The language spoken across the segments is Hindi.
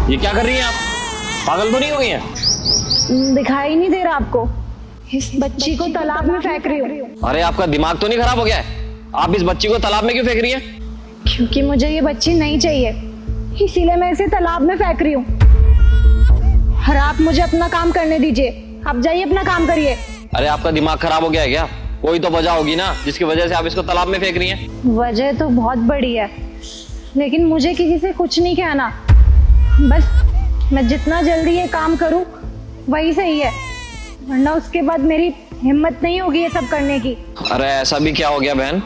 ये क्या कर रही हैं आप? पागल तो नहीं हो गई हैं? दिखाई नहीं दे रहा आपको? इस बच्ची को तालाब में फेंक रही हूँ। अरे आपका दिमाग तो नहीं खराब हो गया है? आप इस बच्ची को तालाब में क्यों फेंक रही हैं? क्योंकि मुझे ये बच्ची नहीं चाहिए, इसीलिए मैं इसे तालाब में फेंक रही हूँ। और आप मुझे अपना काम करने दीजिए, आप जाइए अपना काम करिए। अरे आपका दिमाग खराब हो गया है क्या? कोई तो वजह होगी ना जिसकी वजह से आप इसको तालाब में फेंक रही हैं। वजह तो बहुत बड़ी है, लेकिन मुझे किसी से कुछ नहीं कहना। बस मैं जितना जल्दी ये काम करूं वही सही है, वरना उसके बाद मेरी हिम्मत नहीं होगी ये सब करने की। अरे ऐसा भी क्या हो गया बहन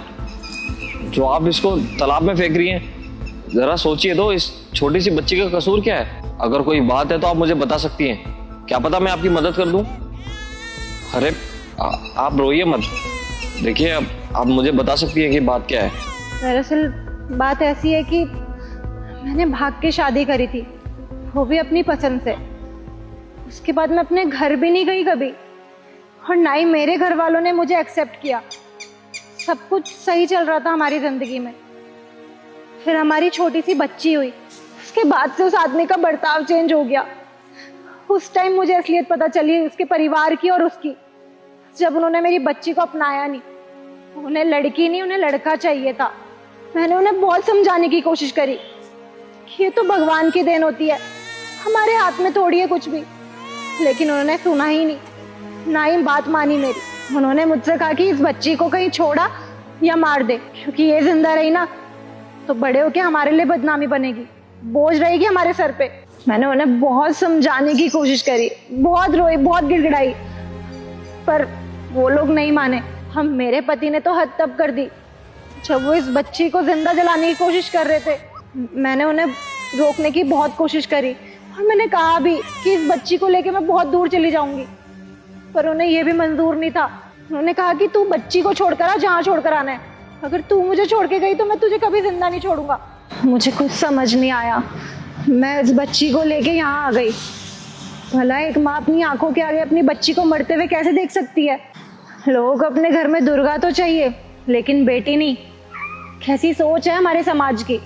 जो आप इसको तालाब में फेंक रही हैं? जरा सोचिए तो, इस छोटी सी बच्ची का कसूर क्या है? अगर कोई बात है तो आप मुझे बता सकती हैं, क्या पता मैं आपकी मदद कर दूं। अरे आप रोइए मत, देखिए अब आप मुझे बता सकती हैं कि बात क्या है। दरअसल बात ऐसी है कि मैंने भाग के शादी करी थी, वो भी अपनी पसंद से। उसके बाद मैं अपने घर भी नहीं गई कभी, और ना ही मेरे घर वालों ने मुझे एक्सेप्ट किया। सब कुछ सही चल रहा था हमारी जिंदगी में। फिर हमारी छोटी सी बच्ची हुई, उसके बाद से उस आदमी का बर्ताव चेंज हो गया। उस टाइम मुझे असलियत पता चली उसके परिवार की और उसकी, जब उन्होंने मेरी बच्ची को अपनाया नहीं। उन्हें लड़की नहीं, उन्हें लड़का चाहिए था। मैंने उन्हें बहुत समझाने की कोशिश करी कि ये तो भगवान की देन होती है, हमारे हाथ में थोड़ी है कुछ भी। लेकिन उन्होंने सुना ही नहीं, ना ही बात मानी मेरी। उन्होंने मुझसे कहा कि इस बच्ची को कहीं छोड़ा या मार दे, क्योंकि ये जिंदा रही ना तो बड़े होके हमारे लिए बदनामी बनेगी, बोझ रहेगी हमारे सर पे। मैंने उन्हें बहुत समझाने की कोशिश करी, बहुत रोई, बहुत गिड़गिड़ाई, पर वो लोग नहीं माने। हम मेरे पति ने तो हद तब कर दी जब वो इस बच्ची को जिंदा जलाने की कोशिश कर रहे थे। मैंने उन्हें रोकने की बहुत कोशिश करी, और मैंने कहा भी कि इस बच्ची को लेके मैं बहुत दूर चली जाऊंगी, पर उन्हें यह भी मंजूर नहीं था। उन्होंने कहा कि तू बच्ची को छोड़कर आ जहाँ छोड़कर आना है, अगर तू मुझे छोड़ के गई तो मैं तुझे कभी जिंदा नहीं छोड़ूंगा। मुझे कुछ समझ नहीं आया, मैं इस बच्ची को लेके यहाँ आ गई। भला एक माँ अपनी आंखों के आगे अपनी बच्ची को मरते हुए कैसे देख सकती है? लोगों को अपने घर में दुर्गा तो चाहिए, लेकिन बेटी नहीं। कैसी सोच है हमारे समाज की।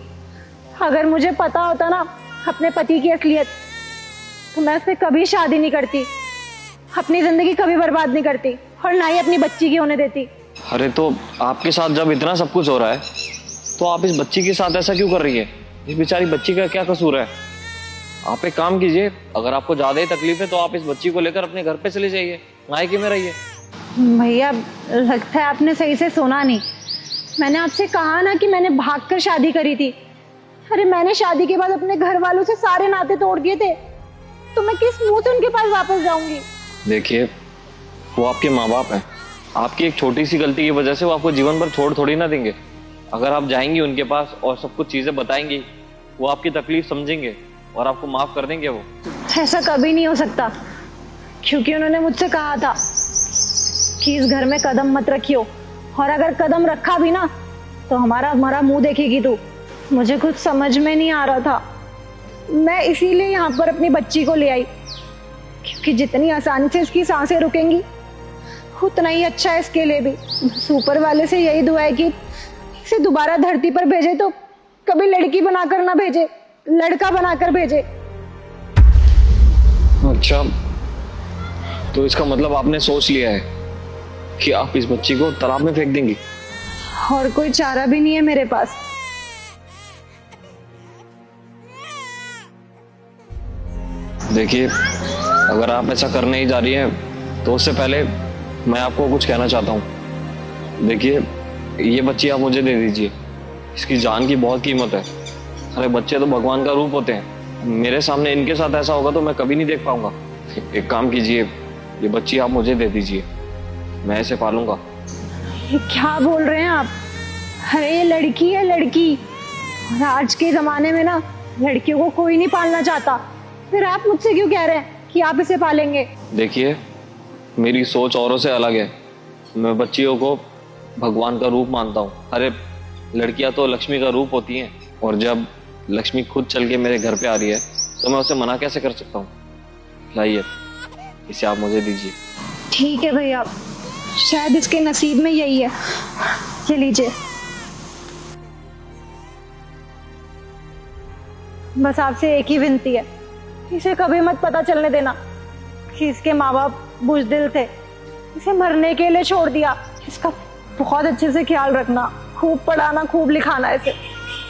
अगर मुझे पता होता ना अपने पति की असलियत, तो मैं उससे कभी शादी नहीं करती, अपनी जिंदगी कभी बर्बाद नहीं करती, और ना ही अपनी बच्ची की होने देती। अरे तो आपके साथ जब इतना सब कुछ हो रहा है तो आप इस बच्ची के साथ ऐसा क्यों कर रही है? इस बेचारी बच्ची का क्या कसूर है? आप एक काम कीजिए, अगर आपको ज्यादा ही तकलीफ है तो आप इस बच्ची को लेकर अपने घर पे चले जाइए, मायके में रहिए। भैया लगता है आपने सही से सुना नहीं। मैंने आपसे कहा ना कि मैंने भागकर शादी करी थी। अरे मैंने शादी के बाद अपने घर वालों से सारे नाते तोड़ दिए थे, तो मैं किस मुंह से उनके पास वापस जाऊंगी? देखिए वो आपके माँ बाप हैं, आपकी एक छोटी सी गलती की वजह से वो आपको जीवन भर छोड़ थोड़ी ना देंगे। अगर आप जाएंगी उनके पास और सब कुछ चीजें बताएंगी, वो आपकी तकलीफ समझेंगे और आपको माफ कर देंगे। वो ऐसा कभी नहीं हो सकता, क्योंकि उन्होंने मुझसे कहा था कि इस घर में कदम मत रखियो, और अगर कदम रखा भी ना तो हमारा मुंह देखेगी तू। मुझे कुछ समझ में नहीं आ रहा था, मैं इसीलिए यहाँ पर अपनी बच्ची को ले आई, क्योंकि जितनी आसानी से इसकी सांसें रुकेंगी उतना ही अच्छा है इसके लिए भी। बस ऊपर वाले से यही दुआ है कि इसे दोबारा धरती पर भेजे तो कभी लड़की बनाकर ना भेजे, लड़का बनाकर भेजे। अच्छा, तो इसका मतलब आपने सोच लिया है कि आप इस बच्ची को तालाब में फेंक देंगी? और कोई चारा भी नहीं है मेरे पास। देखिए अगर आप ऐसा करने ही जा रही हैं तो उससे पहले मैं आपको कुछ कहना चाहता हूँ। देखिए ये बच्ची आप मुझे दे दीजिए, इसकी जान की बहुत कीमत है। अरे बच्चे तो भगवान का रूप होते हैं, मेरे सामने इनके साथ ऐसा होगा तो मैं कभी नहीं देख पाऊंगा। एक काम कीजिए, ये बच्ची आप मुझे दे दीजिए, मैं इसे पालूंगा। ये क्या बोल रहे हैं आप? अरे ये लड़की है, लड़की। और आज के जमाने में ना लड़कियों को कोई नहीं पालना चाहता, फिर आप मुझसे क्यों कह रहे हैं कि आप इसे पालेंगे? देखिए मेरी सोच औरों से अलग है, मैं बच्चियों को भगवान का रूप मानता हूँ। अरे लड़कियां तो लक्ष्मी का रूप होती हैं, और जब लक्ष्मी खुद चल के मेरे घर पे आ रही है तो मैं उसे मना कैसे कर सकता हूँ? लाइए इसे आप मुझे दीजिए। ठीक है भैया, शायद इसके नसीब में यही है, ये लीजिए। बस आपसे एक ही विनती है, इसे कभी मत पता चलने देना कि इसके माँ बाप बुज़दिल थे, इसे मरने के लिए छोड़ दिया। इसका बहुत अच्छे से ख्याल रखना, खूब पढ़ाना, खूब लिखाना इसे।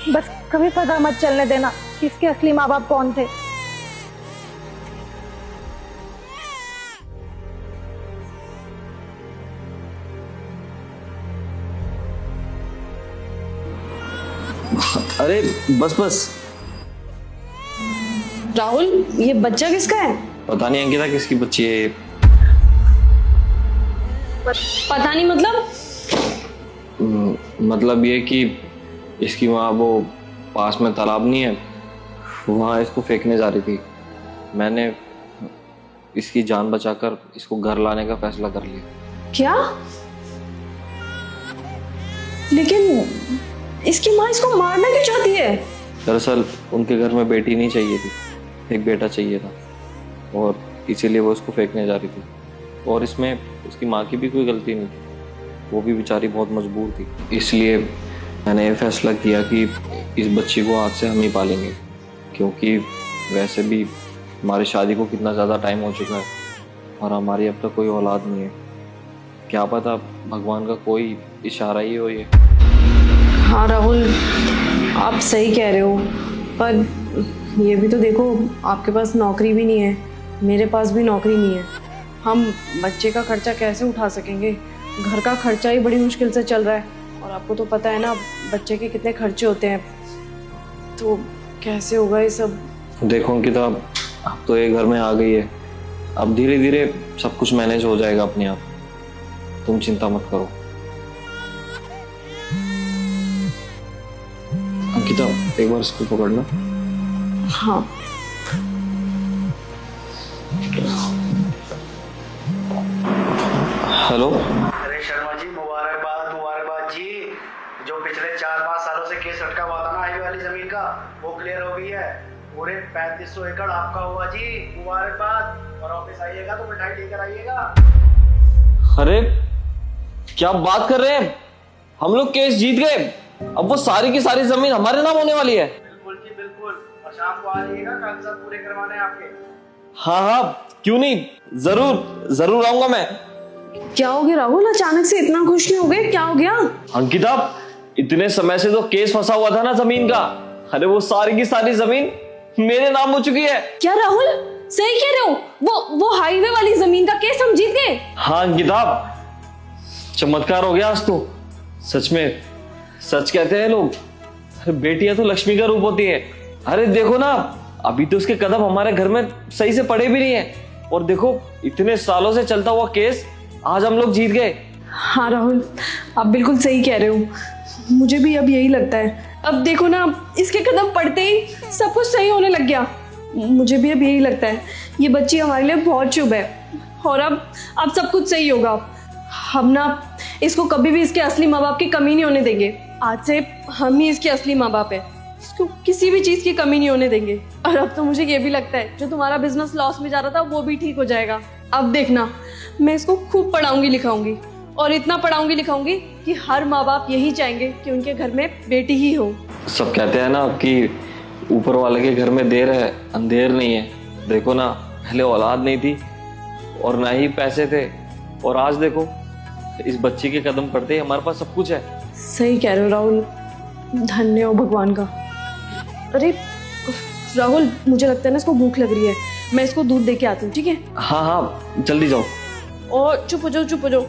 बस कभी पता मत चलने देना कि इसके असली माँ बाप कौन थे। अरे बस बस। राहुल, ये बच्चा किसका है? पता नहीं अंकिता किसकी बच्ची है ये। पता नहीं मतलब? मतलब ये कि इसकी माँ वो पास में तालाब नहीं है, वहाँ इसको फेंकने जा रही थी। मैंने इसकी जान बचाकर इसको घर लाने का फैसला कर लिया। क्या? लेकिन इसकी माँ इसको मारना क्यों चाहती है? दरअसल उनके घर में बेटी नहीं चाहिए थी, एक बेटा चाहिए था, और इसीलिए वो उसको फेंकने जा रही थी। और इसमें उसकी माँ की भी कोई गलती नहीं थी, वो भी बेचारी बहुत मजबूर थी। इसलिए मैंने ये फैसला किया कि इस बच्ची को आज से हम ही पालेंगे, क्योंकि वैसे भी हमारी शादी को कितना ज़्यादा टाइम हो चुका है और हमारी अब तक कोई औलाद नहीं है। क्या पता भगवान का कोई इशारा ही हो ये। हाँ राहुल, आप सही कह रहे हो, पर ये भी तो देखो, आपके पास नौकरी भी नहीं है, मेरे पास भी नौकरी नहीं है। हम बच्चे का खर्चा कैसे उठा सकेंगे? घर का खर्चा ही बड़ी मुश्किल से चल रहा है, और आपको तो पता है ना बच्चे के कितने खर्चे होते हैं, तो कैसे होगा ये सब? देखो अंकिता, अब तो ये घर में आ गई है, अब धीरे धीरे सब कुछ मैनेज हो जाएगा अपने आप, तुम चिंता मत करो। अंकिता एक बार इसको पकड़ना। हाँ। हेलो। अरे शर्मा जी, मुबारकबाद मुबारकबाद जी। जो पिछले 4-5 सालों से केस लटका हुआ था ना हाईवे वाली जमीन का, वो क्लियर हो गई है। पूरे 3500 एकड़ आपका हुआ जी, मुबारकबाद। और ऑफिस आइएगा तो मिठाई लेकर आइएगा। अरे क्या बात कर रहे हैं, हम लोग केस जीत गए, अब वो सारी की सारी जमीन हमारे नाम होने वाली है। बिल्कुल जी बिल्कुल, और शाम को आ जाइएगा, कागजात पूरे करवाने हैं आपके। हाँ हाँ क्यों नहीं, जरूर जरूर आऊंगा मैं। क्या हो गया राहुल, अचानक से इतना खुश क्यों हो गए? क्या हो गया? अंकिता, इतने समय से जो केस फंसा हुआ था ना जमीन का, अरे वो सारी की सारी जमीन मेरे नाम हो चुकी है। क्या राहुल, सही कह रहे हो? वो हाईवे वाली जमीन का केस हम जीत गए? हाँ अंकिता, चमत्कार हो गया आज तो, सच में। सच कहते हैं लोग, बेटियां तो लक्ष्मी का रूप होती है। अरे देखो ना, अभी तो उसके कदम हमारे घर में सही से पड़े भी नहीं है, और देखो इतने सालों से चलता हुआ केस आज हम लोग जीत गए। हाँ राहुल, आप बिल्कुल सही कह रहे हो, मुझे भी अब यही लगता है। अब देखो ना, इसके कदम पड़ते ही सब कुछ सही होने लग गया। मुझे भी अब यही लगता है, ये बच्ची हमारे लिए बहुत शुभ है, और अब सब कुछ सही होगा। हम ना इसको कभी भी इसके असली माँ बाप की कमी नहीं होने देंगे। आज से हम ही इसके असली माँ बाप है, इसको किसी भी चीज़ की कमी नहीं होने देंगे। और अब तो मुझे ये भी लगता है, जो तुम्हारा बिजनेस लॉस में जा रहा था वो भी ठीक हो जाएगा। अब देखना, मैं इसको खूब पढ़ाऊंगी लिखाऊंगी, और इतना पढ़ाऊंगी लिखाऊंगी कि हर माँ बाप यही चाहेंगे कि उनके घर में बेटी ही हो। सब कहते हैं ना कि ऊपर वाले के घर में देर है अंधेर नहीं है। देखो ना, पहले औलाद नहीं थी और ना ही पैसे थे, और आज देखो इस बच्ची के कदम पड़ते ही हमारे पास सब कुछ है। सही कह रहे हो राहुल, धन्य हो भगवान का। अरे राहुल, मुझे लगता है ना इसको भूख लग रही है, मैं इसको दूध दे के आती हूँ, ठीक है? हाँ हाँ जल्दी जाओ। और चुप हो जाओ, चुप हो जाओ।